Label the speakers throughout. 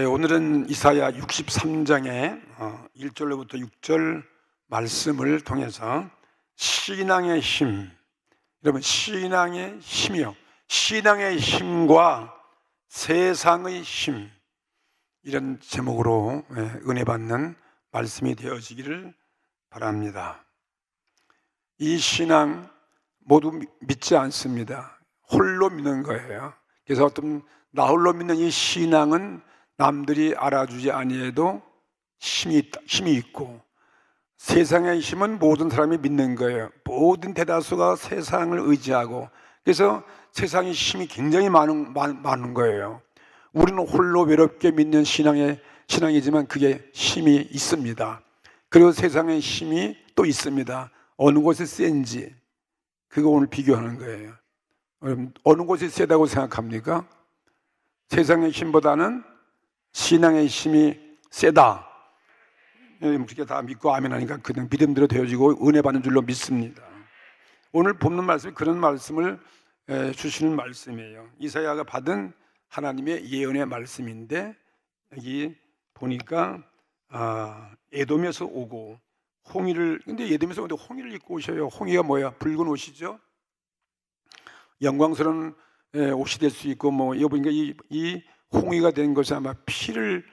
Speaker 1: 오늘은 이사야 63장의 1절로부터 6절 말씀을 통해서 신앙의 힘, 여러분 신앙의 힘이요, 신앙의 힘과 세상의 힘, 이런 제목으로 은혜 받는 말씀이 되어지기를 바랍니다. 이 신앙 모두 믿지 않습니다. 홀로 믿는 거예요. 그래서 나 홀로 믿는 이 신앙은 남들이 알아주지 아니해도 힘이 있고, 세상의 힘은 모든 사람이 믿는 거예요. 모든 대다수가 세상을 의지하고, 그래서 세상의 힘이 굉장히 많은 거예요. 우리는 홀로 외롭게 믿는 신앙이지만 그게 힘이 있습니다. 그리고 세상의 힘이 또 있습니다. 어느 곳이 센지 그거 오늘 비교하는 거예요. 어느 곳이 세다고 생각합니까? 세상의 힘보다는 신앙의 힘이 세다. 그렇게 다 믿고 아멘 하니까 그냥 믿음대로 되어지고 은혜 받는 줄로 믿습니다. 오늘 본문 말씀이 그런 말씀을 주시는 말씀이에요. 이사야가 받은 하나님의 예언의 말씀인데, 여기 보니까 에돔에서 오고 근데 에돔에서 오는데 홍의를 입고 오셔요. 홍의가 뭐야? 붉은 옷이죠. 영광스러운 옷이 될 수 있고, 이거 보니까 이 홍의가 된 것이 아마 피를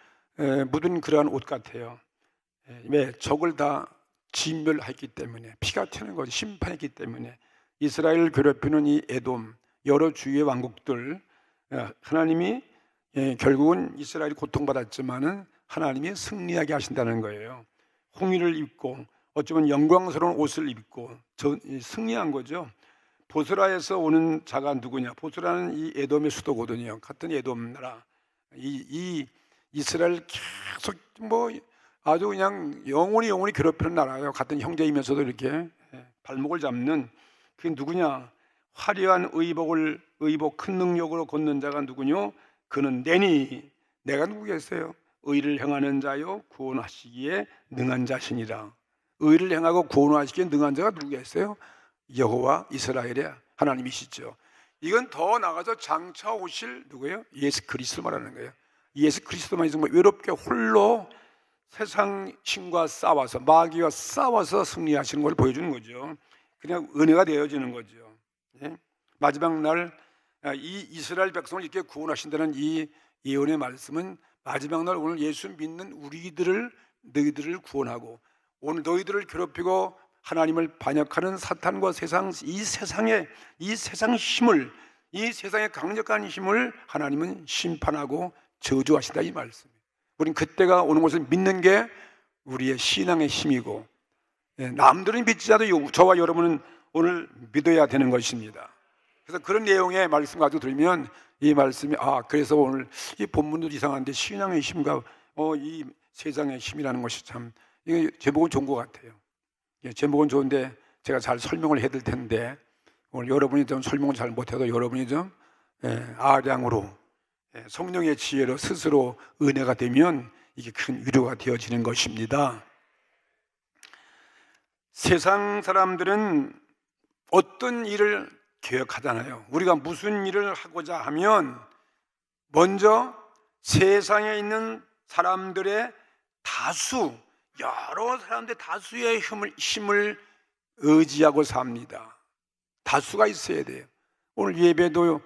Speaker 1: 묻은 그러한 옷 같아요. 왜? 적을 다 진멸했기 때문에, 피가 튀는 거죠. 심판했기 때문에. 이스라엘을 괴롭히는 이 에돔, 여러 주위의 왕국들, 하나님이 결국은 이스라엘이 고통받았지만은 하나님이 승리하게 하신다는 거예요. 홍의를 입고 어쩌면 영광스러운 옷을 입고 승리한 거죠. 보스라에서 오는 자가 누구냐? 보스라는 이 에돔의 수도거든요. 같은 에돔 나라. 이 이스라엘 계속 아주 그냥 영원히 괴롭히는 나라예요. 같은 형제이면서도 이렇게 발목을 잡는. 그게 누구냐? 화려한 의복 큰 능력으로 걷는 자가 누구뇨? 그는 내가 누구겠어요? 의를 행하는 자요 구원하시기에 능한 자신이라. 의를 행하고 구원하시기에 능한 자가 누구겠어요? 여호와 이스라엘의 하나님이시죠. 이건 더 나가서 장차 오실 누구예요? 예수 그리스도 말하는 거예요. 예수 그리스도만 있으면 외롭게 홀로 세상 신과 싸워서, 마귀와 싸워서 승리하시는 걸 보여주는 거죠. 그냥 은혜가 되어지는 거죠. 마지막 날 이 이스라엘 백성을 이렇게 구원하신다는 이 예언의 말씀은 마지막 날 오늘 예수 믿는 너희들을 구원하고, 오늘 너희들을 괴롭히고 하나님을 반역하는 사탄과 이 세상의 힘을, 이 세상의 강력한 힘을 하나님은 심판하고 저주하신다, 이 말씀이에요. 우린 그때가 오는 것을 믿는 게 우리의 신앙의 힘이고, 남들은 믿지 않아도 저와 여러분은 오늘 믿어야 되는 것입니다. 그래서 그런 내용의 말씀 가지고 들으면 이 말씀이 그래서 오늘 이 본문도 이상한데 신앙의 힘과 이 세상의 힘이라는 것이 참, 이게 제목은 좋은 것 같아요. 제목은 좋은데 제가 잘 설명을 해야 될 텐데, 오늘 여러분이 좀 설명을 잘 못해도 여러분이 좀 아량으로 성령의 지혜로 스스로 은혜가 되면 이게 큰 위로가 되어지는 것입니다. 세상 사람들은 어떤 일을 계획하잖아요. 우리가 무슨 일을 하고자 하면 먼저 세상에 있는 사람들의 여러 사람들의 다수의 힘을 의지하고 삽니다. 다수가 있어야 돼요. 오늘 예배도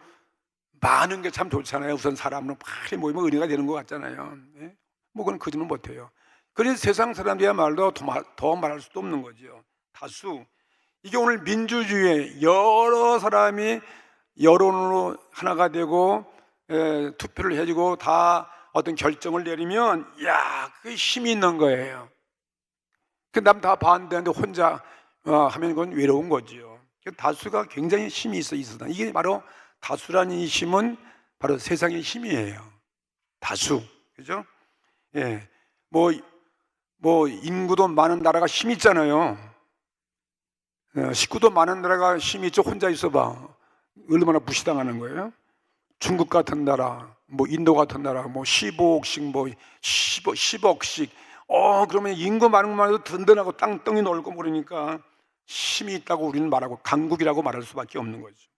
Speaker 1: 많은 게 참 좋잖아요. 우선 사람은 많이 모이면 은혜가 되는 것 같잖아요. 그건 거짓말 못해요. 그래서 세상 사람들이야말로 더 말할 수도 없는 거죠. 다수. 이게 오늘 민주주의에 여러 사람이 여론으로 하나가 되고 투표를 해주고 다 어떤 결정을 내리면 그 힘이 있는 거예요. 남 다 반대하는데 혼자 하면 그건 외로운 거죠. 다수가 굉장히 힘이 있어. 이게 바로 다수라는 이 힘은 바로 세상의 힘이에요. 다수, 그죠? 인구도 많은 나라가 힘이 있잖아요. 식구도 많은 나라가 힘이 있죠. 혼자 있어봐 얼마나 무시당하는 거예요. 중국 같은 나라, 인도 같은 나라, 15억씩, 10억씩. 그러면 인구 많은 것만 해도 든든하고 땅덩이 넓고 그러니까 힘이 있다고 우리는 말하고 강국이라고 말할 수밖에 없는 거죠.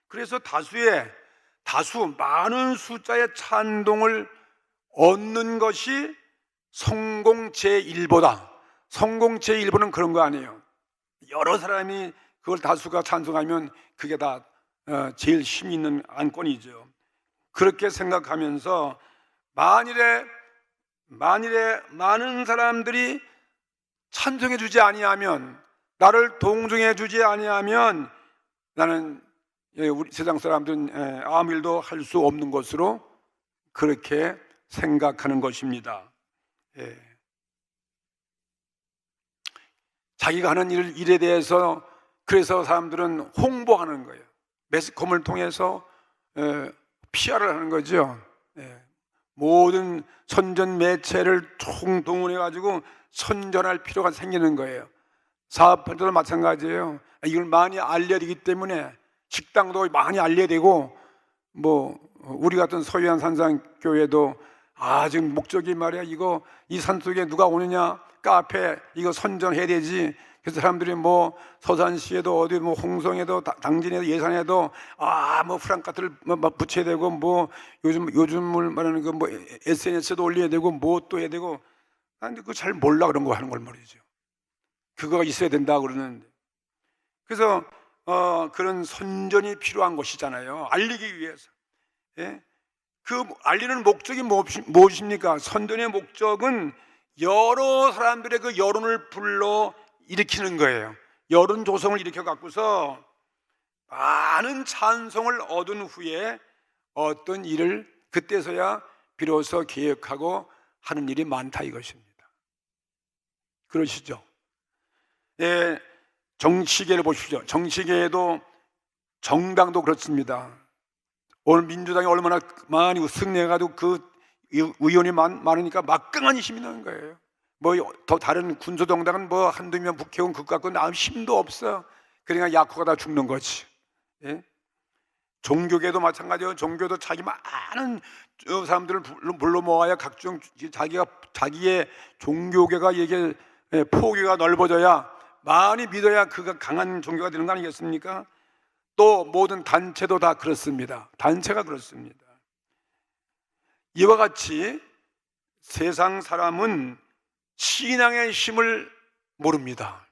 Speaker 1: 그래서 다수 많은 숫자의 찬동을 얻는 것이 성공 제1보다. 성공 제1보는 그런 거 아니에요. 여러 사람이 그걸 다수가 찬성하면 그게 다 제일 힘 있는 안건이죠. 그렇게 생각하면서 만일에 많은 사람들이 찬성해 주지 아니하면, 나를 동정해 주지 아니하면 나는 우리 세상 사람들은 아무 일도 할 수 없는 것으로 그렇게 생각하는 것입니다. 자기가 하는 일에 대해서 그래서 사람들은 홍보하는 거예요. 매스컴을 통해서 PR을 하는 거죠. 모든 선전 매체를 총동원해 가지고 선전할 필요가 생기는 거예요. 사업할 때도 마찬가지예요. 이걸 많이 알려야 되기 때문에 식당도 많이 알려야 되고, 우리 같은 서해안 산상교회도 지금 목적이 말이야, 이 산속에 누가 오느냐, 카페 이거 선전해야 되지. 그래서 사람들이 서산시에도 어디 홍성에도 당진에도 예산에도 프랑카트를 붙여야 되고, 요즘을 말하는 SNS에도 올려야 되고, 또 해야 되고. 근데 그거 잘 몰라, 그런 거 하는 걸 말이죠. 그거가 있어야 된다 그러는데. 그래서 그런 선전이 필요한 것이잖아요. 알리기 위해서. 그 알리는 목적이 무엇입니까? 선전의 목적은 여러 사람들의 그 여론을 불러 일으키는 거예요. 여론 조성을 일으켜 갖고서 많은 찬성을 얻은 후에 어떤 일을 그때서야 비로소 계획하고 하는 일이 많다 이것입니다. 그러시죠? 정치계를 보십시오. 정치계에도 정당도 그렇습니다. 오늘 민주당이 얼마나 많이 승리해가지고 그 의원이 많으니까 막강한 힘이 나는 거예요. 더 다른 군소정당은 한두 명 국회의원 그거 갖고 나름 힘도 없어. 그러니까 약호가 다 죽는 거지. 종교계도 마찬가지예요. 종교도 자기 많은 사람들을 불러 모아야 각종 자기의 종교계가 이게 포교가 넓어져야, 많이 믿어야 그가 강한 종교가 되는 거 아니겠습니까? 또 모든 단체도 다 그렇습니다. 단체가 그렇습니다. 이와 같이 세상 사람은 신앙의 힘을 모릅니다.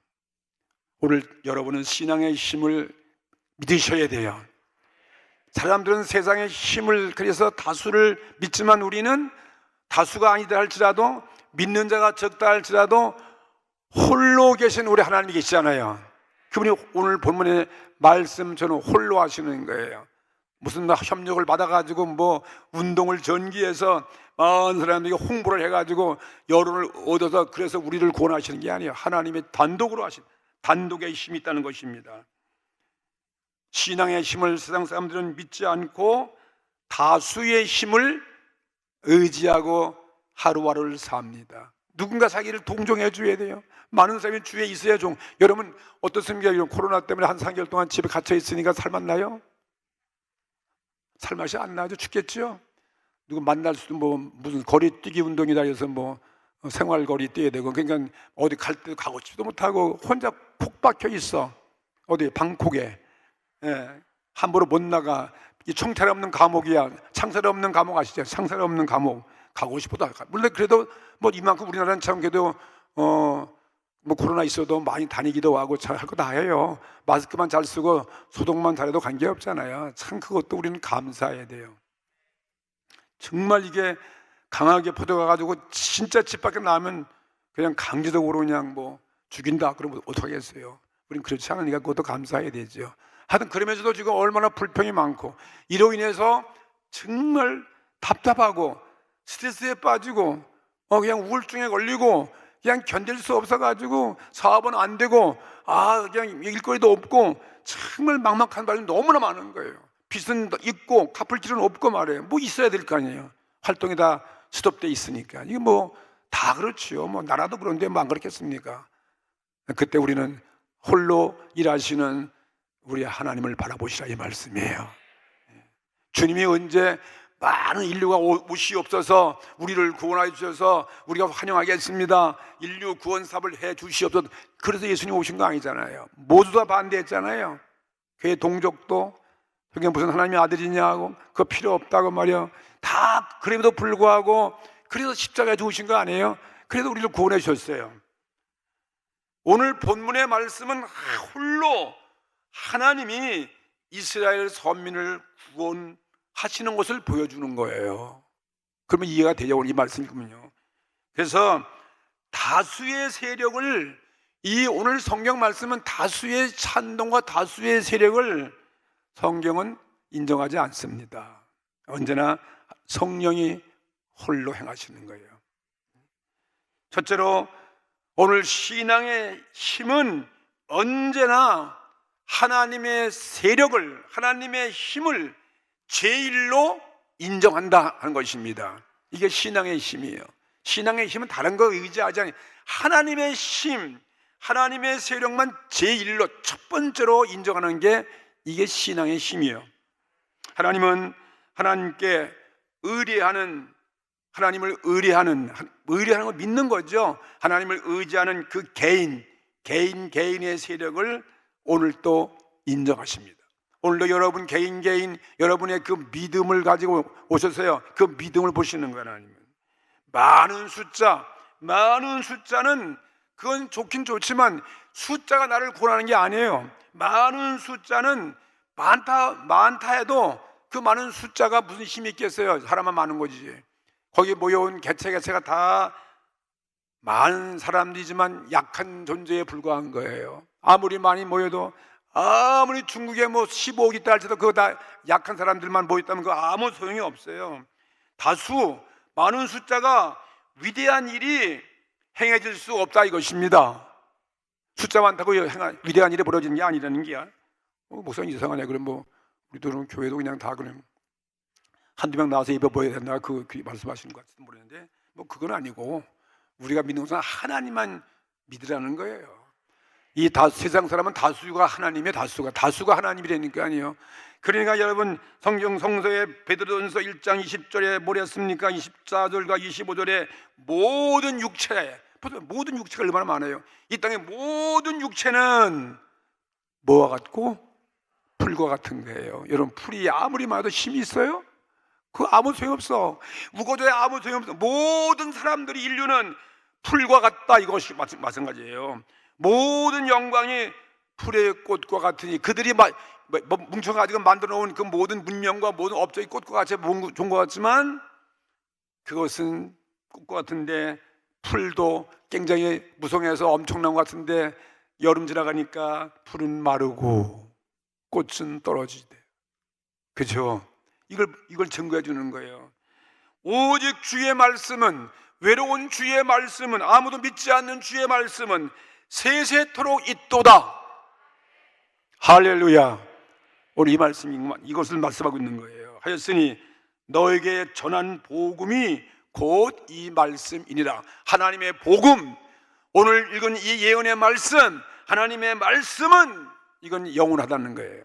Speaker 1: 오늘 여러분은 신앙의 힘을 믿으셔야 돼요. 사람들은 세상의 힘을, 그래서 다수를 믿지만 우리는 다수가 아니다 할지라도, 믿는 자가 적다 할지라도 홀로 계신 우리 하나님이 계시잖아요. 그분이 오늘 본문의 말씀처럼 홀로 하시는 거예요. 무슨 협력을 받아가지고 운동을 전기해서 많은 사람들에게 홍보를 해가지고 여론을 얻어서 그래서 우리를 구원하시는 게 아니에요. 하나님의 단독으로 하신, 단독의 힘이 있다는 것입니다. 신앙의 힘을 세상 사람들은 믿지 않고 다수의 힘을 의지하고 하루하루를 삽니다. 누군가 자기를 동정해 줘야 돼요. 많은 사람이 주위에 있어야 여러분 어떻습니까? 이런 코로나 때문에 한 3개월 동안 집에 갇혀 있으니까 살맛나요? 살맛이 안 나죠. 죽겠죠. 누구 만날 수도 무슨 거리 뛰기 운동이다 해서 생활 거리 뛰어야 되고, 그러니까 어디 갈 때도 가고 싶지도 못하고 혼자 푹 박혀 있어. 어디 방콕에. 함부로 못 나가. 이 총탈 없는 감옥이야. 창살 없는 감옥 아시죠? 창살 없는 감옥. 가고 싶어도 물론 그래도 이만큼 우리나라는 참 그래도 코로나 있어도 많이 다니기도 하고 잘 할 거 다 해요. 마스크만 잘 쓰고 소독만 잘해도 관계없잖아요. 참 그것도 우리는 감사해야 돼요. 정말 이게 강하게 퍼져가지고 진짜 집 밖에 나면 그냥 강제적으로 그냥 죽인다 그러면 어떡하겠어요. 우린 그렇지 않으니까 그것도 감사해야 되죠. 하여튼 그러면서도 지금 얼마나 불평이 많고 이로 인해서 정말 답답하고 스트레스에 빠지고 그냥 우울증에 걸리고 그냥 견딜 수 없어가지고 사업은 안 되고 그냥 일거리도 없고 정말 막막한 바람이 너무나 많은 거예요. 빚은 있고 갚을 길은 없고 말이에요. 있어야 될 거 아니에요. 활동이 다 스톱돼 있으니까. 이게 다 그렇지요. 나라도 그런데 안 그렇겠습니까? 그때 우리는 홀로 일하시는 우리 하나님을 바라보시라 이 말씀이에요. 주님이 언제 많은 인류가 오시옵소서, 우리를 구원하여 주셔서 우리가 환영하겠습니다, 인류 구원 사업을 해 주시옵소서, 그래서 예수님 오신 거 아니잖아요. 모두 다 반대했잖아요. 그의 동족도 그게 무슨 하나님의 아들이냐고, 그거 필요 없다고 말이야. 다 그럼에도 불구하고 그래서 십자가에 죽으신 거 아니에요? 그래도 우리를 구원해 주셨어요. 오늘 본문의 말씀은 홀로 하나님이 이스라엘 선민을 구원하시는 것을 보여주는 거예요. 그러면 이해가 되죠, 오늘 이 말씀 읽으면요. 그래서 다수의 세력을, 이 오늘 성경 말씀은 다수의 찬동과 다수의 세력을 성경은 인정하지 않습니다. 언제나 성령이 홀로 행하시는 거예요. 첫째로 오늘 신앙의 힘은 언제나 하나님의 세력을, 하나님의 힘을 제일로 인정한다 하는 것입니다. 이게 신앙의 힘이에요. 신앙의 힘은 다른 거 의지하지 않아요. 하나님의 힘, 하나님의 세력만 제일로, 첫 번째로 인정하는 게 이게 신앙의 힘이에요. 하나님은 하나님께 의뢰하는, 하나님을 의뢰하는 걸 믿는 거죠. 하나님을 의지하는 그 개인의 세력을 오늘 또 인정하십니다. 오늘도 여러분 개인 여러분의 그 믿음을 가지고 오셨어요. 그 믿음을 보시는 거예요. 하나님은 많은 숫자는 그건 좋긴 좋지만 숫자가 나를 구원하는 게 아니에요. 많은 숫자는 많다 해도 그 많은 숫자가 무슨 힘이 있겠어요? 사람만 많은 거지. 거기 모여온 개체가 다 많은 사람들이지만 약한 존재에 불과한 거예요. 아무리 많이 모여도, 아무리 중국에 15억 있다 할지라도 그거 다 약한 사람들만 모였다면 그거 아무 소용이 없어요. 많은 숫자가 위대한 일이 행해질 수 없다 이것입니다. 숫자 많다고 위대한 일이 벌어지는 게 아니라는 게야. 목사님 이상하네. 그럼 우리들은 교회도 그냥 다 그냥 한두 명 나와서 예배 보여야 된다 그 말씀하시는 것 같은데 모르는데 그건 아니고 우리가 믿는 것은 하나님만 믿으라는 거예요. 이 세상 사람은 다수가 하나님의 다수가 하나님이라는 게 아니에요. 그러니까 여러분 성서에 베드로전서 1장 20절에 뭐랬습니까? 24절과 25절에 모든 육체가 얼마나 많아요. 이 땅의 모든 육체는 뭐와 같고 풀과 같은 거예요. 여러분 풀이 아무리 많아도 힘이 있어요? 그거 아무 소용없어. 우거져야 아무 소용없어. 모든 사람들이, 인류는 풀과 같다 이것이 마찬가지예요. 모든 영광이 풀의 꽃과 같으니 그들이 뭉쳐가지고 만들어 놓은 그 모든 문명과 모든 업적이 꽃과 같이 좋은 것 같지만 그것은 꽃과 같은데 풀도 굉장히 무성해서 엄청난 것 같은데 여름 지나가니까 풀은 마르고 꽃은 떨어지대. 그죠? 이걸 증거해 주는 거예요. 오직 주의 말씀은, 외로운 주의 말씀은, 아무도 믿지 않는 주의 말씀은 세세토록 있도다. 할렐루야. 오늘 이 말씀이 이것을 말씀하고 있는 거예요. 하였으니 너에게 전한 복음이 곧 이 말씀이니라. 하나님의 복음, 오늘 읽은 이 예언의 말씀, 하나님의 말씀은 이건 영원하다는 거예요.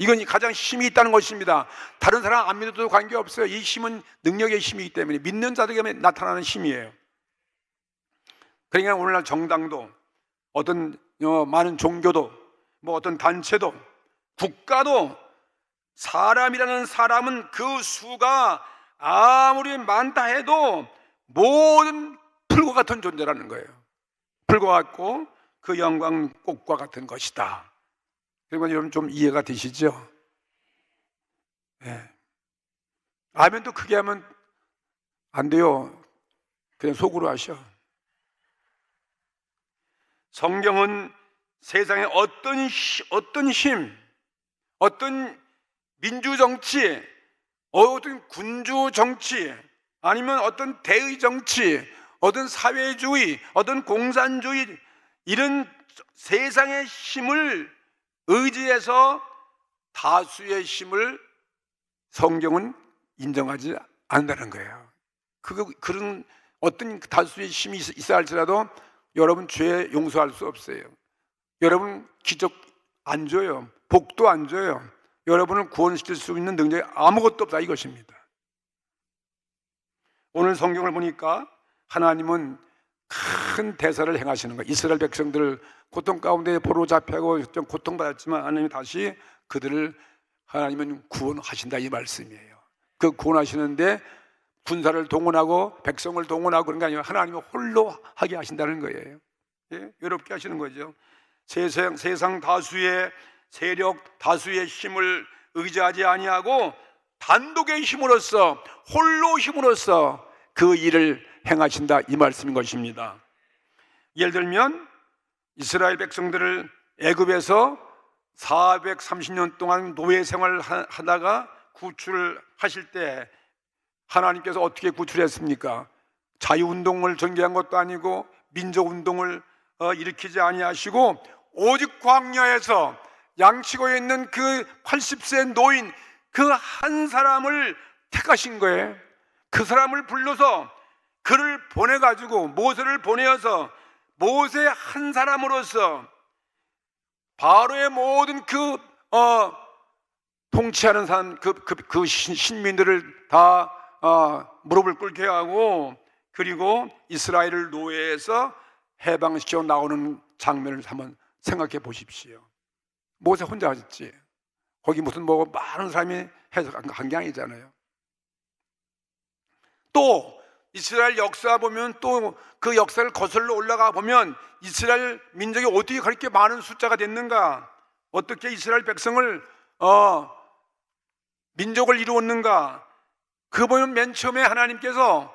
Speaker 1: 이건 가장 힘이 있다는 것입니다. 다른 사람 안 믿어도 관계없어요. 이 힘은 능력의 힘이기 때문에 믿는 자들에게 나타나는 힘이에요. 그러니까 오늘날 정당도, 어떤 많은 종교도, 어떤 단체도, 국가도, 사람이라는 사람은 그 수가 아무리 많다 해도 모든 풀과 같은 존재라는 거예요. 풀과 같고 그 영광 꽃과 같은 것이다. 그러면 여러분 좀 이해가 되시죠? 네. 아멘도 크게 하면 안 돼요. 그냥 속으로 하셔. 성경은 세상에 어떤 힘, 어떤 민주정치, 어떤 군주정치, 아니면 어떤 대의정치, 어떤 사회주의, 어떤 공산주의, 이런 세상의 힘을 의지해서 다수의 힘을 성경은 인정하지 않는다는 거예요. 그런 어떤 다수의 힘이 있어 할지라도 여러분 죄 용서할 수 없어요. 여러분 기적 안 줘요. 복도 안 줘요. 여러분을 구원시킬 수 있는 능력이 아무것도 없다 이것입니다. 오늘 성경을 보니까 하나님은 큰 대사를 행하시는 거예요. 이스라엘 백성들을 고통 가운데 포로 잡혀고 좀 고통받았지만 하나님이 다시 그들을 하나님은 구원하신다 이 말씀이에요. 그 구원하시는데 군사를 동원하고 백성을 동원하고 그런 게 아니라 하나님은 홀로 하게 하신다는 거예요. 예? 외롭게 하시는 거죠. 세상 다수의 세력, 다수의 힘을 의지하지 아니하고 단독의 힘으로써, 홀로 힘으로써 그 일을 행하신다 이 말씀인 것입니다. 예를 들면 이스라엘 백성들을 애굽에서 430년 동안 노예 생활을 하다가 구출을 하실 때 하나님께서 어떻게 구출했습니까? 자유운동을 전개한 것도 아니고 민족운동을 일으키지 아니하시고 오직 광야에서 양치고 있는 그 80세 노인 그 한 사람을 택하신 거예요. 그 사람을 불러서 그를 보내가지고 모세를 보내어서 모세 한 사람으로서 바로의 모든 통치하는 사람 그 신민들을 다 무릎을 꿇게 하고 그리고 이스라엘을 노예에서 해방시켜 나오는 장면을 한번 생각해 보십시오. 모세 혼자 하셨지. 거기 무슨 많은 사람이 해서 한 게 아니잖아요. 또 이스라엘 역사 보면 또 그 역사를 거슬러 올라가 보면 이스라엘 민족이 어떻게 그렇게 많은 숫자가 됐는가, 어떻게 이스라엘 백성을 민족을 이루었는가. 그 보면 맨 처음에 하나님께서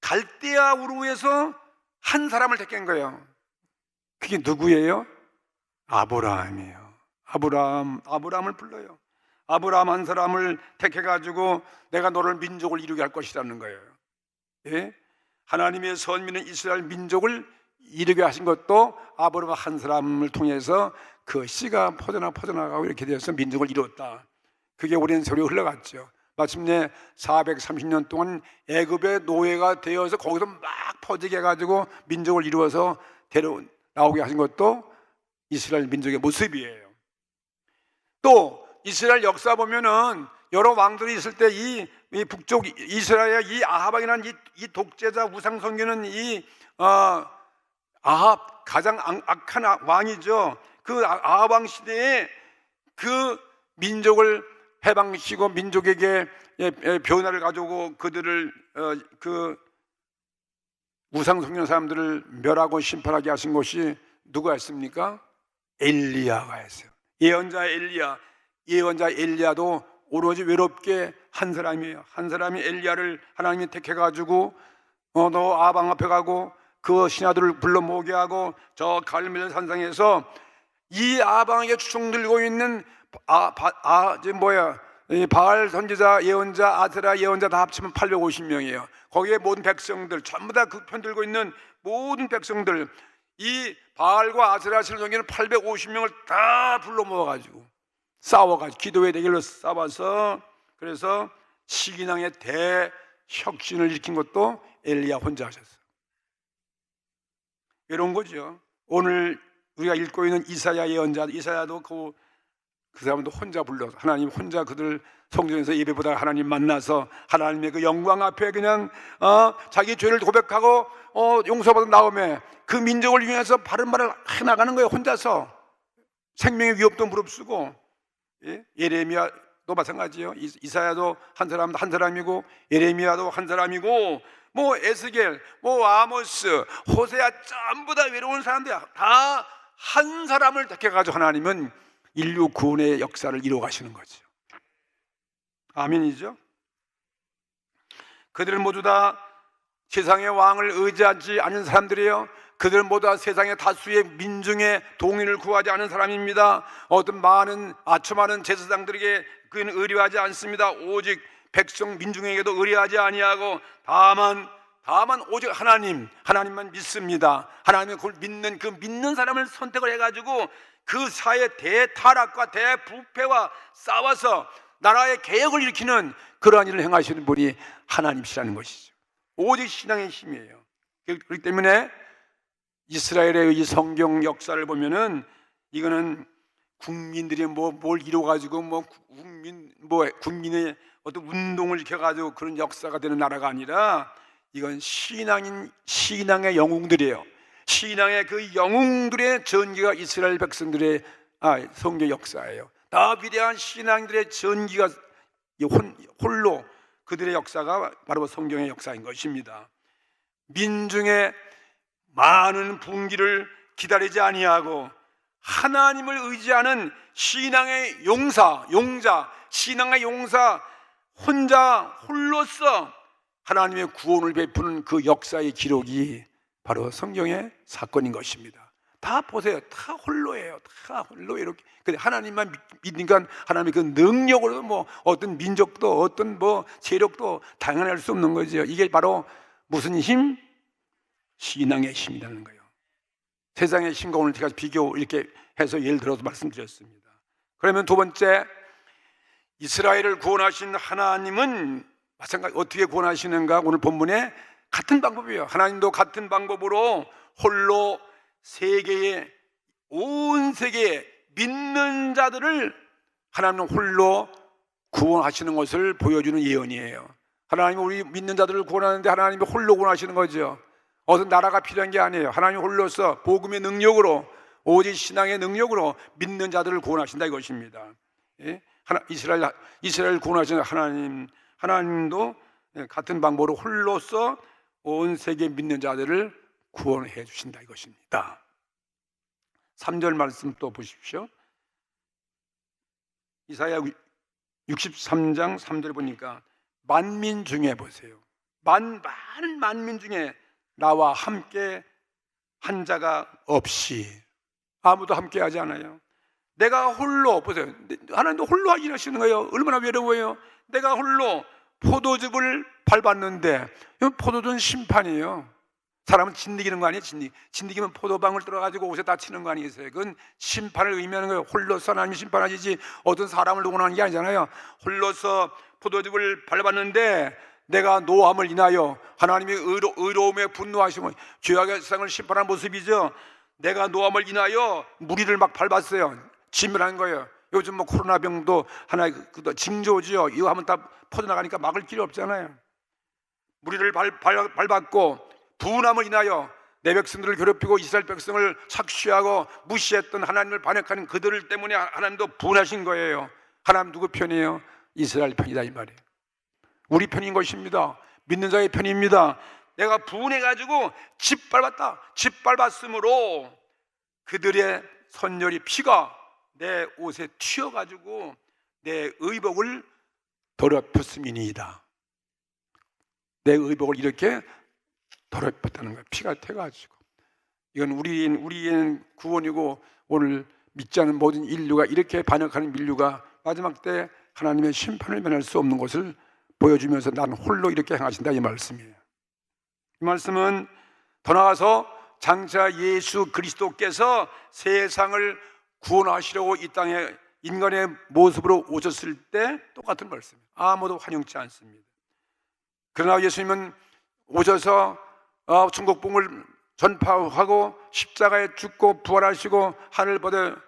Speaker 1: 갈대아 우르에서 한 사람을 택한 거예요. 그게 누구예요? 아브라함이에요. 아브라함을 불러요. 아브라함 한 사람을 택해가지고 내가 너를 민족을 이루게 할 것이라는 거예요. 예? 하나님의 선민은 이스라엘 민족을 이루게 하신 것도 아브라함 한 사람을 통해서 그 씨가 퍼져나가고 이렇게 되어서 민족을 이루었다. 그게 오랜 세월이 흘러갔죠. 마침내 430년 동안 애굽의 노예가 되어서 거기서 막 퍼지게 해가지고 민족을 이루어서 나오게 하신 것도 이스라엘 민족의 모습이에요. 또 이스라엘 역사 보면은 여러 왕들이 있을 때 이 북쪽 이스라엘 이 아합이라는 이 독재자 우상 섬기는 이 아합 가장 악한 왕이죠. 그 아합 왕 시대에 그 민족을 해방시키고 민족에게 변화를 가져오고 그들을 그 우상 섬기는 사람들을 멸하고 심판하게 하신 것이 누가 했습니까? 엘리야가 했어요. 예언자 엘리야도 오로지 외롭게 한 사람이에요. 한 사람이 엘리야를 하나님이 택해가지고 너 아방 앞에 가고 그 신하들을 불러 모으게 하고 저 갈멜 산상에서 이 아방에게 추총 들고 있는 바알 선지자, 예언자, 아세라 예언자 다 합치면 850명이에요. 거기에 모든 백성들 전부 다 그 편 들고 있는 모든 백성들 이 바알과 아세라 신을 섬기는 850명을 다 불러 모아가지고 싸워가지고 기도의 대결로 싸워서 그래서 시기낭의 대혁신을 일으킨 것도 엘리야 혼자 하셨어요. 이런 거죠. 오늘 우리가 읽고 있는 이사야 예언자, 이사야도 그 사람도 혼자 불러서 하나님 혼자 그들 성전에서 예배보다 하나님 만나서 하나님의 그 영광 앞에 그냥 자기 죄를 고백하고 용서받은 다음에 그 민족을 위해서 바른 말을 해나가는 거예요. 혼자서 생명의 위협도 무릅쓰고. 예? 예레미야도 마찬가지예요. 이사야도 한 사람이고 예레미야도 한 사람이고 에스겔, 아모스, 호세아 전부 다 외로운 사람들이야. 다 한 사람을 택해가지고 하나님은 인류 구원의 역사를 이루어 가시는 거죠. 아멘이죠. 그들은 모두 다 세상의 왕을 의지하지 않은 사람들이에요. 그들은 모두 다 세상의 다수의 민중의 동의를 구하지 않은 사람입니다. 어떤 많은 제사장들에게 그는 의뢰하지 않습니다. 오직 백성 민중에게도 의뢰하지 아니하고 다만 오직 하나님만 믿습니다. 하나님을 믿는 사람을 선택을 해가지고 그 사회 대타락과 대부패와 싸워서 나라의 개혁을 일으키는 그러한 일을 행하시는 분이 하나님이시라는 것이죠. 오직 신앙의 힘이에요. 그렇기 때문에 이스라엘의 이 성경 역사를 보면은 이거는 국민들이 뭘 이뤄가지고 국민의 어떤 운동을 일으켜가지고 그런 역사가 되는 나라가 아니라 이건 신앙의 영웅들이에요. 신앙의 그 영웅들의 전기가 이스라엘 백성들의 성경 역사예요. 다 위대한 신앙들의 전기가 홀로 그들의 역사가 바로 성경의 역사인 것입니다. 민중의 많은 분기를 기다리지 아니하고 하나님을 의지하는 신앙의 용자, 신앙의 용사 혼자 홀로서 하나님의 구원을 베푸는 그 역사의 기록이 바로 성경의 사건인 것입니다. 다 보세요. 다 홀로예요. 다 홀로 이렇게. 근데 하나님만 믿으니까 하나님의 그 능력으로 뭐 어떤 민족도 어떤 뭐 세력도 당연할 수 없는 거죠. 이게 바로 무슨 힘? 신앙의 힘이라는 거예요. 세상의 힘과 오늘 제가 비교 이렇게 해서 예를 들어서 말씀드렸습니다. 그러면 두 번째, 이스라엘을 구원하신 하나님은 마찬가지 어떻게 구원하시는가? 오늘 본문에 같은 방법이에요. 하나님도 같은 방법으로 홀로 온 세계에 믿는 자들을 하나님은 홀로 구원하시는 것을 보여주는 예언이에요. 하나님은 우리 믿는 자들을 구원하는데 하나님이 홀로 구원하시는 거죠. 어떤 나라가 필요한 게 아니에요. 하나님 홀로서 복음의 능력으로, 오직 신앙의 능력으로 믿는 자들을 구원하신다 이것입니다. 예? 이스라엘 구원하시는 하나님도 같은 방법으로 홀로서 온 세계 믿는 자들을 구원해 주신다 이것입니다. 3절 말씀 또 보십시오. 이사야 63장 3절에 보니까 만민 중에 보세요. 많은 만민 중에 나와 함께 한 자가 없이, 아무도 함께 하지 않아요. 내가 홀로, 보세요. 하나님도 홀로 일하시는 거예요. 얼마나 외로워요. 내가 홀로 포도즙을 밟았는데, 이건 포도즙은 심판이에요. 사람은 진드기는 거 아니에요? 진드기면 포도방울 들어가지고 옷에 다치는 거 아니겠어요? 그건 심판을 의미하는 거예요. 홀로서 하나님이 심판하시지 어떤 사람을 두고 하는 게 아니잖아요. 홀로서 포도즙을 밟았는데 내가 노함을 인하여, 하나님의 의로움에 분노하시고 죄악의 세상을 심판한 모습이죠. 내가 노함을 인하여 무리를 막 밟았어요. 진멸한 거예요. 요즘 뭐 코로나병도 하나의 징조죠. 이거 하면 다 퍼져나가니까 막을 길이 없잖아요. 무리를 밟았고 분함을 인하여 내 백성들을 괴롭히고 이스라엘 백성을 착취하고 무시했던 하나님을 반역하는 그들을 때문에 하나님도 분하신 거예요. 하나님 누구 편이에요? 이스라엘 편이다 이 말이에요. 우리 편인 것입니다. 믿는 자의 편입니다. 내가 분해가지고 짓밟았으므로 그들의 선열이 피가 내 옷에 튀어가지고 내 의복을 더럽혔음이니이다. 내 의복을 이렇게 더럽혔다는 거예요. 피가 튀어가지고. 이건 우리의 구원이고, 오늘 믿지 않는 모든 인류가 이렇게 반역하는 인류가 마지막 때 하나님의 심판을 면할 수 없는 것을 보여주면서 나는 홀로 이렇게 행하신다 이 말씀이에요. 이 말씀은 더 나아가서 장차 예수 그리스도께서 세상을 구원하시려고 이 땅에 인간의 모습으로 오셨을 때 똑같은 말씀이에요. 아무도 환영치 않습니다. 그러나 예수님은 오셔서 천국복음을 전파하고 십자가에 죽고 부활하시고 하늘보다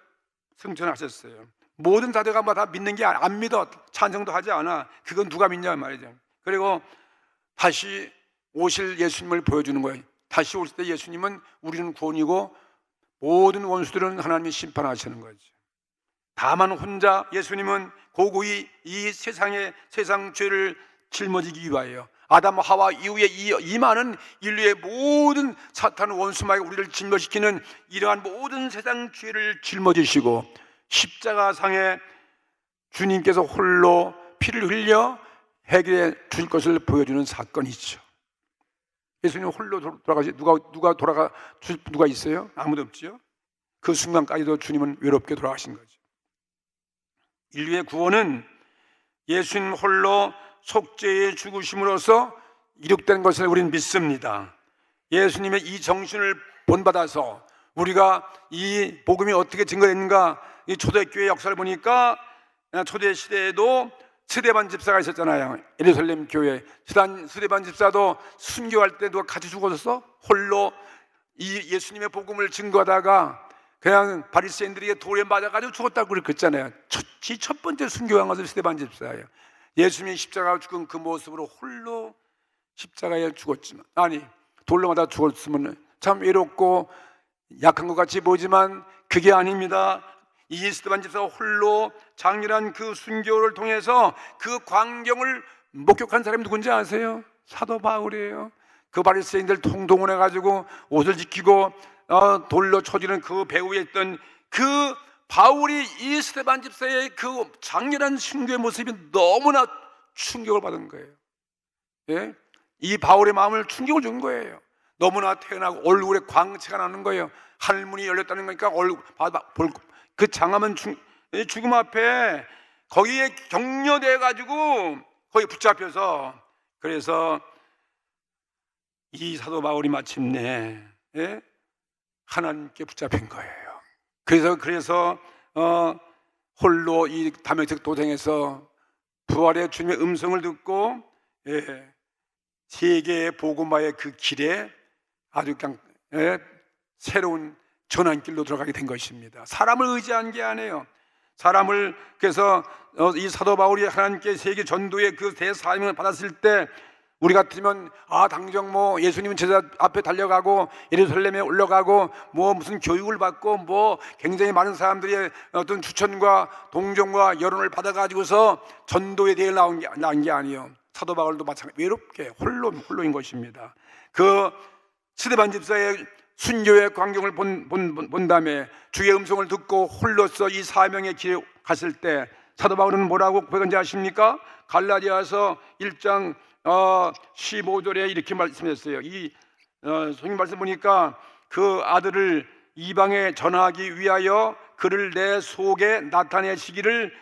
Speaker 1: 승천하셨어요. 모든 자들가 다 믿는 게 안 믿어. 찬성도 하지 않아. 그건 누가 믿냐 말이죠. 그리고 다시 오실 예수님을 보여주는 거예요. 다시 오실 때 예수님은 우리는 구원이고 모든 원수들은 하나님이 심판하시는 거죠. 다만 혼자 예수님은 고고히 이 세상 죄를 짊어지기 위하여, 아담 하와 이후에 이 많은 인류의 모든 사탄 원수마에 우리를 짊어지키는 이러한 모든 세상 죄를 짊어지시고 십자가상에 주님께서 홀로 피를 흘려 해결해 줄 것을 보여주는 사건이죠. 예수님 홀로 돌아가시, 누가 있어요? 아무도 없죠. 그 순간까지도 주님은 외롭게 돌아가신 거죠. 인류의 구원은 예수님 홀로 속죄의 죽으심으로써 이룩된 것을 우리는 믿습니다. 예수님의 이 정신을 본받아서 우리가 이 복음이 어떻게 증거됐는가, 이 초대교회 역사를 보니까 초대 시대에도 스데반 집사가 있었잖아요. 예루살렘 교회 스데반 집사도 순교할 때 누가 같이 죽었어? 홀로 이 예수님의 복음을 증거하다가 그냥 바리새인들에게 돌에 맞아가지고 죽었다고 그랬잖아요. 첫 번째 순교한 것은 스데반 집사예요. 예수님이 십자가에 죽은 그 모습으로 홀로 십자가에 죽었지만, 아니 돌로 맞아 죽었으면 참 외롭고 약한 것 같이 보이지만 그게 아닙니다. 이 스데반 집사가 홀로 장렬한 그 순교를 통해서 그 광경을 목격한 사람이 누군지 아세요? 사도 바울이에요. 그 바리새인들 통동원해 가지고 옷을 지키고 돌로 쳐지는 그 배후에 있던 그 바울이 이 스데반 집사의 그 장렬한 순교의 모습이 너무나 충격을 받은 거예요. 예? 이 바울의 마음을 충격을 준 거예요. 너무나 태어나고 얼굴에 광채가 나는 거예요. 하늘문이 열렸다는 거니까 그 장엄한 죽음 앞에 거기에 격려돼 가지고 거기 붙잡혀서, 그래서 이 사도 바울이 마침내 하나님께 붙잡힌 거예요. 그래서 홀로 이 다메섹 도상에서 부활의 주님의 음성을 듣고 세계의 복음화의 그 길에 아주 그냥 새로운 전환길로 들어가게 된 것입니다. 사람을 의지한 게 아니에요. 사람을, 그래서 이 사도 바울이 하나님께 세계 전도의 그 대사명을 받았을 때 우리 같으면 당장 뭐 예수님 제자 앞에 달려가고 예루살렘에 올라가고 뭐 무슨 교육을 받고 뭐 굉장히 많은 사람들의 어떤 추천과 동정과 여론을 받아가지고서 전도에 대해 나온 게 아니에요. 사도 바울도 마찬가지 외롭게 홀로인 것입니다. 그 스데반 집사의 순교의 광경을 본 다음에 주의 음성을 듣고 홀로서 이 사명의 길에 갔을 때 사도 바울은 뭐라고 고백한지 아십니까? 갈라디아서 1장 15절에 이렇게 말씀했어요. 이 성경 말씀 보니까 그 아들을 이방에 전하기 위하여 그를 내 속에 나타내시기를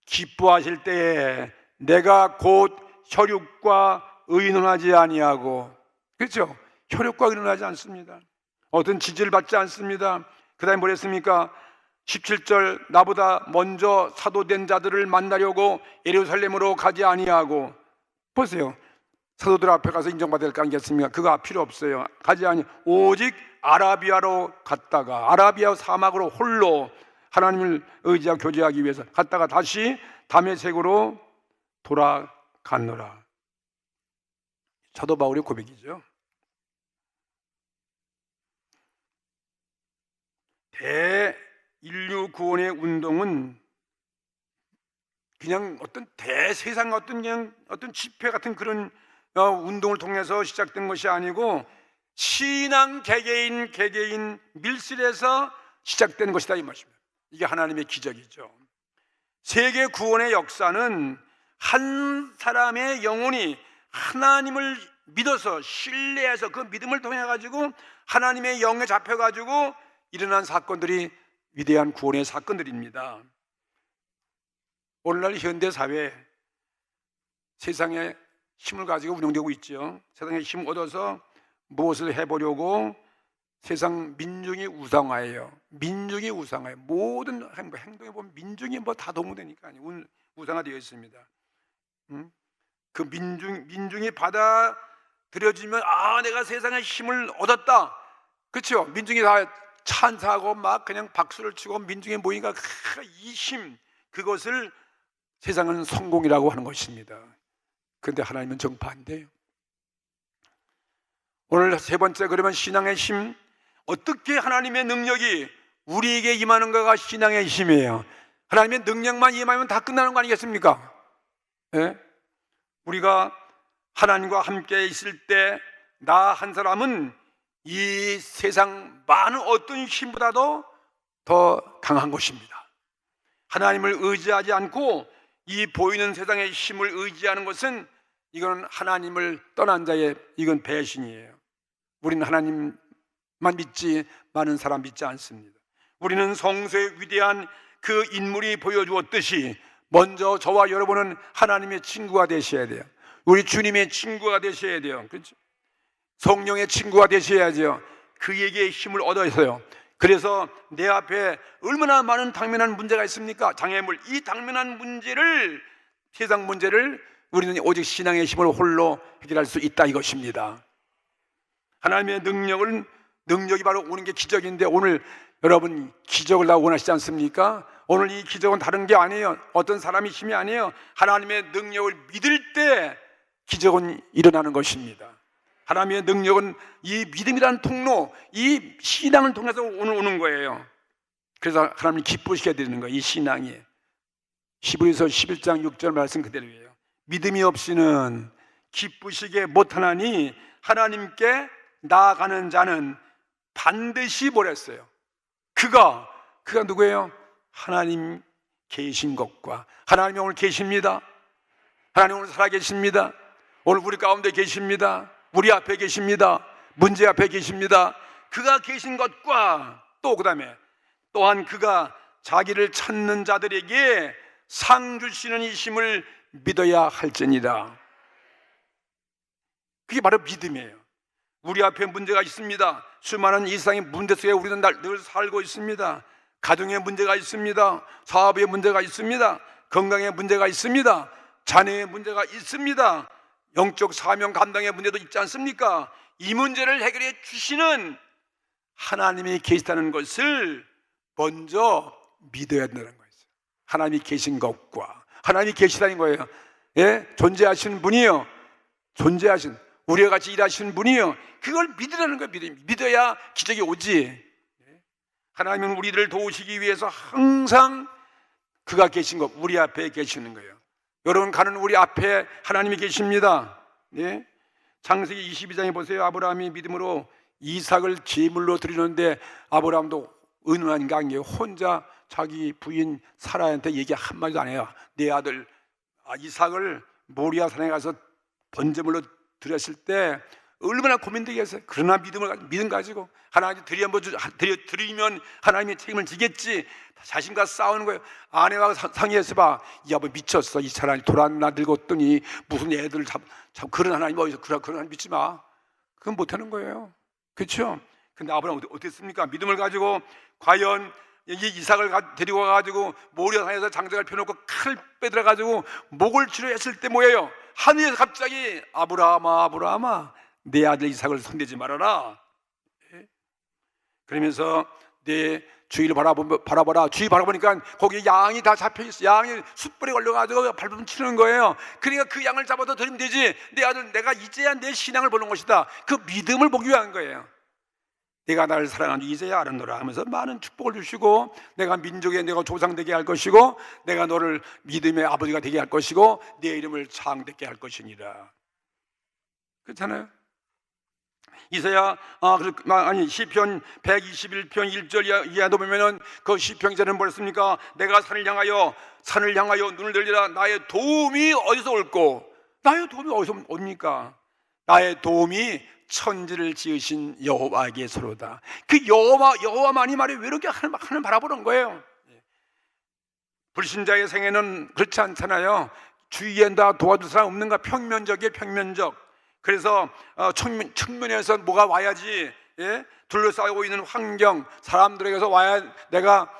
Speaker 1: 기뻐하실 때에 내가 곧 혈육과 의논하지 아니하고, 그렇죠? 혈육과 의논하지 않습니다. 어떤 지지를 받지 않습니다. 그 다음에 뭐랬습니까? 17절 나보다 먼저 사도된 자들을 만나려고 예루살렘으로 가지 아니하고, 보세요. 사도들 앞에 가서 인정받을 거 아니겠습니까? 그거 필요 없어요. 가지 아니, 오직 아라비아로 갔다가 아라비아 사막으로 홀로 하나님을 의지하고 교제하기 위해서 갔다가 다시 다메섹으로 돌아갔노라. 사도 바울의 고백이죠. 대인류 구원의 운동은 그냥 어떤 대세상 어떤 집회 같은 그런 운동을 통해서 시작된 것이 아니고 신앙 개개인 밀실에서 시작된 것이다 이 말입니다. 이게 하나님의 기적이죠. 세계 구원의 역사는 한 사람의 영혼이 하나님을 믿어서 신뢰해서 그 믿음을 통해 가지고 하나님의 영에 잡혀 가지고 일어난 사건들이 위대한 구원의 사건들입니다. 오늘날 현대 사회 세상에 힘을 가지고 운영되고 있죠. 세상에 힘을 얻어서 무엇을 해보려고 세상 민중이 우상화예요. 민중이 우상화예요. 모든 행동에 보면 민중이 다 동무되니까 우상화되어 있습니다. 그 민중이 받아들여지면 내가 세상에 힘을 얻었다. 그렇죠? 민중이 다 찬사하고 막 그냥 박수를 치고 민중에 모이니까 이 힘, 그것을 세상은 성공이라고 하는 것입니다. 그런데 하나님은 정반대예요. 오늘 세 번째, 그러면 신앙의 힘, 어떻게 하나님의 능력이 우리에게 임하는가가 신앙의 힘이에요. 하나님의 능력만 임하면 다 끝나는 거 아니겠습니까? 네? 우리가 하나님과 함께 있을 때 나 한 사람은 이 세상 많은 어떤 힘보다도 더 강한 것입니다. 하나님을 의지하지 않고 이 보이는 세상의 힘을 의지하는 것은 이건 하나님을 떠난 자의 이건 배신이에요. 우리는 하나님만 믿지 많은 사람 믿지 않습니다. 우리는 성서의 위대한 그 인물이 보여주었듯이 먼저 저와 여러분은 하나님의 친구가 되셔야 돼요. 우리 주님의 친구가 되셔야 돼요. 그렇죠? 성령의 친구가 되셔야죠. 그에게 힘을 얻어서요. 그래서 내 앞에 얼마나 많은 당면한 문제가 있습니까? 장애물, 이 당면한 문제를, 세상 문제를 우리는 오직 신앙의 힘으로 홀로 해결할 수 있다 이것입니다. 하나님의 능력이 바로 오는 게 기적인데, 오늘 여러분 기적을 다 원하시지 않습니까? 오늘 이 기적은 다른 게 아니에요. 어떤 사람이 힘이 아니에요. 하나님의 능력을 믿을 때 기적은 일어나는 것입니다. 하나님의 능력은 이 믿음이라는 통로, 이 신앙을 통해서 오는 거예요. 그래서 하나님 기쁘시게 되는 거예요. 이 신앙이. 히브리서 11장 6절 말씀 그대로예요. 믿음이 없이는 기쁘시게 못하나니 하나님께 나아가는 자는 반드시 뭐랬어요? 그가 누구예요? 하나님 계신 것과, 하나님이 오늘 계십니다. 하나님 오늘 살아계십니다. 오늘 우리 가운데 계십니다. 우리 앞에 계십니다. 문제 앞에 계십니다. 그가 계신 것과 또 그다음에 또한 그가 자기를 찾는 자들에게 상 주시는 이심을 믿어야 할지니라. 그게 바로 믿음이에요. 우리 앞에 문제가 있습니다. 수많은 이상의 문제 속에 우리는 늘 살고 있습니다. 가정에 문제가 있습니다. 사업에 문제가 있습니다. 건강에 문제가 있습니다. 자녀의 문제가 있습니다. 영적 사명 감당의 문제도 있지 않습니까? 이 문제를 해결해 주시는 하나님이 계시다는 것을 먼저 믿어야 된다는 거예요. 하나님이 계신 것과 하나님이 계시다는 거예요. 예? 존재하시는 분이요, 존재하신 우리와 같이 일하시는 분이요, 그걸 믿으라는 거예요. 믿어야 기적이 오지. 하나님은 우리를 도우시기 위해서 항상 그가 계신 것, 우리 앞에 계시는 거예요. 여러분 가는 우리 앞에 하나님이 계십니다. 예? 창세기 22장에 보세요. 아브라함이 믿음으로 이삭을 제물로 드리는데 아브라함도 은은한 인간이에요. 혼자 자기 부인 사라한테 얘기 한마디도 안 해요. 내 아들 이삭을 모리아 산에 가서 번제물로 드렸을 때 얼마나 고민되겠어요. 그러나 믿음 가지고 하나님 드리면 하나님이 책임을 지겠지. 자신과 싸우는 거예요. 아내와 상의해서 봐. 이 아버 미쳤어. 이 사람이 돌아나들었더니 무슨 애들 그런 하나님 어디서 그런 하나님 믿지 마. 그건 못하는 거예요. 그렇죠? 근데 아브라함 어땠습니까? 믿음을 가지고 과연 이삭을 데리고 가가지고 모리아 산에서 장작을 펴놓고 칼을 빼들어 가지고 목을 치료했을 때 뭐예요? 하늘에서 갑자기 아브라함아 내 아들 이삭을 손대지 말아라. 그러면서 내 주위를 바라봐라. 주위 바라보니까 거기에 양이 다 잡혀있어. 양이 숯불에 걸려가지고 발버둥 치는 거예요. 그러니까 그 양을 잡아서 드리면 되지. 내 아들 내가 이제야 내 신앙을 보는 것이다. 그 믿음을 보기 위한 거예요. 내가 나를 사랑하는 이제야 알았노라 하면서 많은 축복을 주시고, 내가 민족의 내가 조상 되게 할 것이고, 내가 너를 믿음의 아버지가 되게 할 것이고, 내 이름을 창대케 할 것이니라. 그렇잖아요. 이사야 시편 121편 1절 이하도 보면은 그 시편 기자는 뭐랬습니까? 내가 산을 향하여 눈을 들리라. 나의 도움이 어디서 올꼬? 나의 도움이 어디서 옵니까? 나의 도움이 천지를 지으신 여호와에게서로다. 그 여호와만이 말이 왜 이렇게 하나님 바라보는 거예요? 불신자의 생애는 그렇지 않잖아요. 주위에 다 도와줄 사람 없는가? 평면적이에요. 평면적. 그래서 측면에서 뭐가 와야지, 예? 둘러싸고 있는 환경, 사람들에게서 와야 내가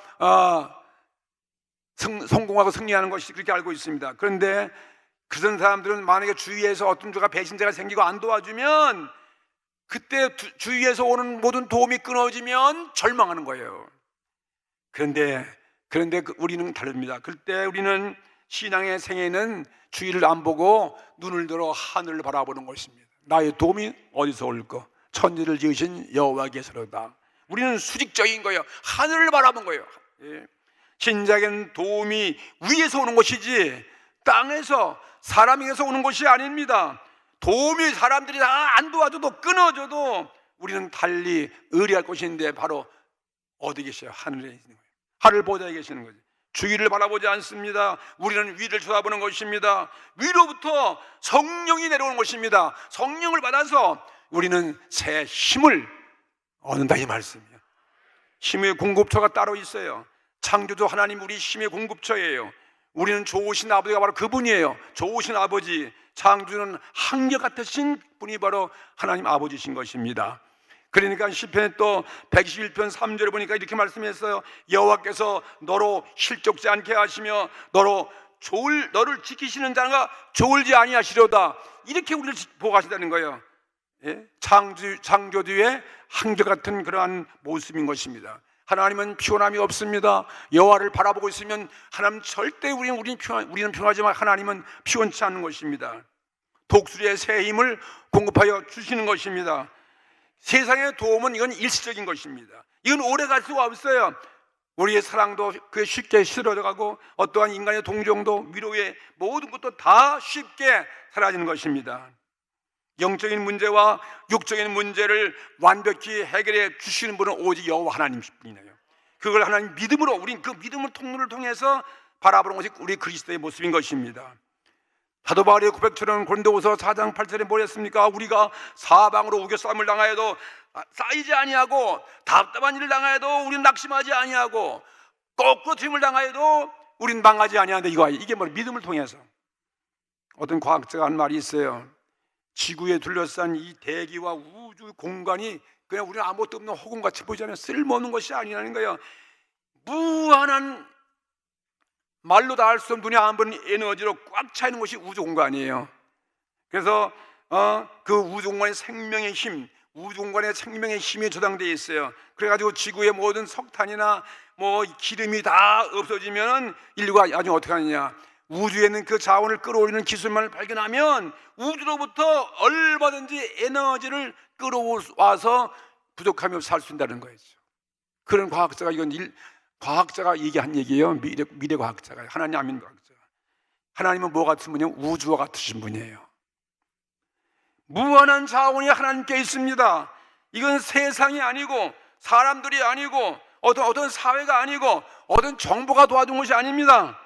Speaker 1: 성공하고 승리하는 것이 그렇게 알고 있습니다. 그런데 그런 사람들은 만약에 주위에서 어떤 누가 배신자가 생기고 안 도와주면 그때 주위에서 오는 모든 도움이 끊어지면 절망하는 거예요. 그런데 우리는 다릅니다. 그때 우리는 신앙의 생애는 주위를 안 보고 눈을 들어 하늘을 바라보는 것입니다. 나의 도움이 어디서 올까? 천지를 지으신 여호와께서로다. 우리는 수직적인 거예요. 하늘을 바라본 거예요. 예. 신자에게는 도움이 위에서 오는 것이지 땅에서 사람에게서 오는 것이 아닙니다. 도움이 사람들이 다 안 도와줘도 끊어줘도 우리는 달리 의리할 것인데 바로 어디 계셔요? 하늘에 있는 거예요. 하늘 보좌에 계시는 거죠. 주위를 바라보지 않습니다. 우리는 위를 쳐다보는 것입니다. 위로부터 성령이 내려오는 것입니다. 성령을 받아서 우리는 새 힘을 얻는다, 이 말씀이에요. 힘의 공급처가 따로 있어요. 창조주 하나님 우리 힘의 공급처예요. 우리는 좋으신 아버지가 바로 그분이에요. 좋으신 아버지, 창조주는 한결같으신 분이 바로 하나님 아버지신 것입니다. 그러니까 시편에 또 121편 3절에 보니까 이렇게 말씀했어요. 여호와께서 너로 실족지 않게 하시며 너를 지키시는 자가 졸지 아니하시려다. 이렇게 우리를 보호하신다는 거예요. 예? 창조주의 한결같은 그러한 모습인 것입니다. 하나님은 피곤함이 없습니다. 여호와를 바라보고 있으면 하나님 절대 우리는 피곤하지만 하나님은 피곤치 않는 것입니다. 독수리의 새 힘을 공급하여 주시는 것입니다. 세상의 도움은 이건 일시적인 것입니다. 이건 오래 갈 수가 없어요. 우리의 사랑도 그게 쉽게 싫어져가고 어떠한 인간의 동정도 위로의 모든 것도 다 쉽게 사라지는 것입니다. 영적인 문제와 육적인 문제를 완벽히 해결해 주시는 분은 오직 여호와 하나님뿐이네요. 그걸 하나님 믿음으로, 우린 그 믿음의 통로를 통해서 바라보는 것이 우리 그리스도의 모습인 것입니다. 사도 바울의 고백처럼 고린도후서 4장 8절에 뭐랬습니까? 우리가 사방으로 우겨싸움을 당하여도 쌓이지 아니하고, 답답한 일을 당하여도 우리는 낙심하지 아니하고, 거꾸로 튀김을 당하여도 우리는 망하지 아니하는데, 이게 뭐 믿음을 통해서. 어떤 과학자가 한 말이 있어요. 지구에 둘러싼 이 대기와 우주 공간이 그냥 우리는 아무것도 없는 허공같이 보이잖아요. 쓸모없는 것이 아니라는 거예요. 무한한, 말로 다 할 수 없는 눈에 안 보이는 에너지로 꽉 차 있는 것이 우주 공간이에요. 그래서 그 우주 공간의 생명의 힘, 우주 공간의 생명의 힘이 저장되어 있어요. 그래가지고 지구의 모든 석탄이나 뭐 기름이 다 없어지면 인류가 나중에 어떻게 하느냐, 우주에 있는 그 자원을 끌어올리는 기술만을 발견하면 우주로부터 얼마든지 에너지를 끌어와서 부족함이 없이 살 수 있다는 거죠. 그런 과학자가, 과학자가 얘기한 얘기예요. 미래 과학자가, 하나님 안 믿는 과학자가. 하나님은 뭐 같은 분이요? 우주와 같으신 분이에요. 무한한 자원이 하나님께 있습니다. 이건 세상이 아니고 사람들이 아니고 어떤 사회가 아니고 어떤 정보가 도와준 것이 아닙니다.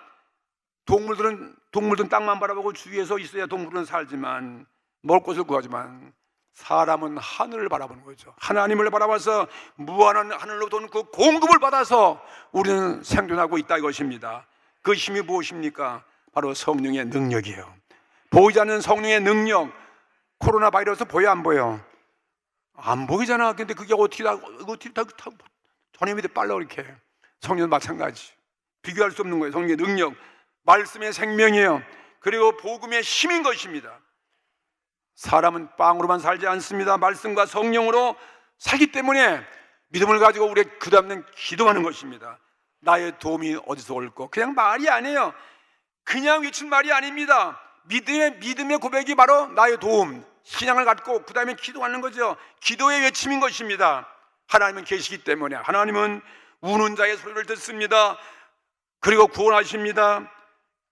Speaker 1: 동물들은 땅만 바라보고 주위에서 있어야 동물은 살지만, 먹을 것을 구하지만, 사람은 하늘을 바라보는 거죠. 하나님을 바라봐서 무한한 하늘로부터 오는 그 공급을 받아서 우리는 생존하고 있다, 이것입니다. 그 힘이 무엇입니까? 바로 성령의 능력이에요. 보이지 않는 성령의 능력. 코로나 바이러스 보여 안 보여? 안 보이잖아. 근데 그게 어떻게 다 전염이 돼 빨라. 이렇게 성령은 마찬가지. 비교할 수 없는 거예요. 성령의 능력, 말씀의 생명이에요. 그리고 복음의 힘인 것입니다. 사람은 빵으로만 살지 않습니다. 말씀과 성령으로 살기 때문에 믿음을 가지고 우리가 그 다음엔 기도하는 것입니다. 나의 도움이 어디서 올까? 그냥 말이 아니에요. 그냥 외친 말이 아닙니다. 믿음의 고백이 바로 나의 도움, 신앙을 갖고 그 다음에 기도하는 거죠. 기도의 외침인 것입니다. 하나님은 계시기 때문에, 하나님은 우는 자의 소리를 듣습니다. 그리고 구원하십니다.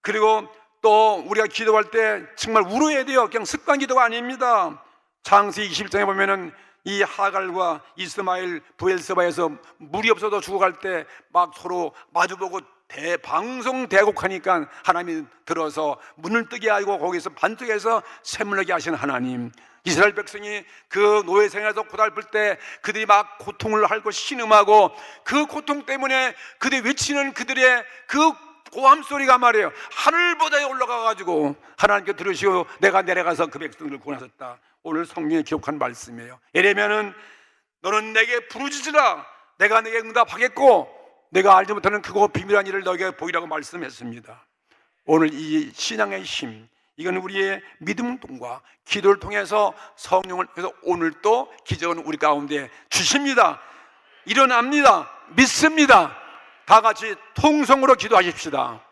Speaker 1: 그리고 또 우리가 기도할 때 정말 울어야 돼요. 그냥 습관 기도가 아닙니다. 창세기 21장에 보면은 이 하갈과 이스마엘 부엘세바에서 물이 없어서 죽어갈 때 막 서로 마주보고 방송대곡하니까 하나님이 들어서 문을 뜨게 하고 거기서 반쪽에서 샘물나게 하신 하나님, 이스라엘 백성이 그 노예 생활에서 고달플 때 그들이 막 고통을 앓고 신음하고 그 고통 때문에 그들이 외치는 그들의 그 고함 소리가 말이에요, 하늘보다에 올라가가지고 하나님께 들으시고 내가 내려가서 그 백성들을 구원하셨다. 오늘 성경에 기록한 말씀이에요. 예레미야는 너는 내게 부르짖으라, 내가 내게 응답하겠고 내가 알지 못하는 크고 비밀한 일을 너에게 보이라고 말씀했습니다. 오늘 이 신앙의 힘, 이건 우리의 믿음과 기도를 통해서 성령을, 그래서 오늘 또 기적은 우리 가운데 주십니다. 일어납니다. 믿습니다. 다 같이 통성으로 기도하십시다.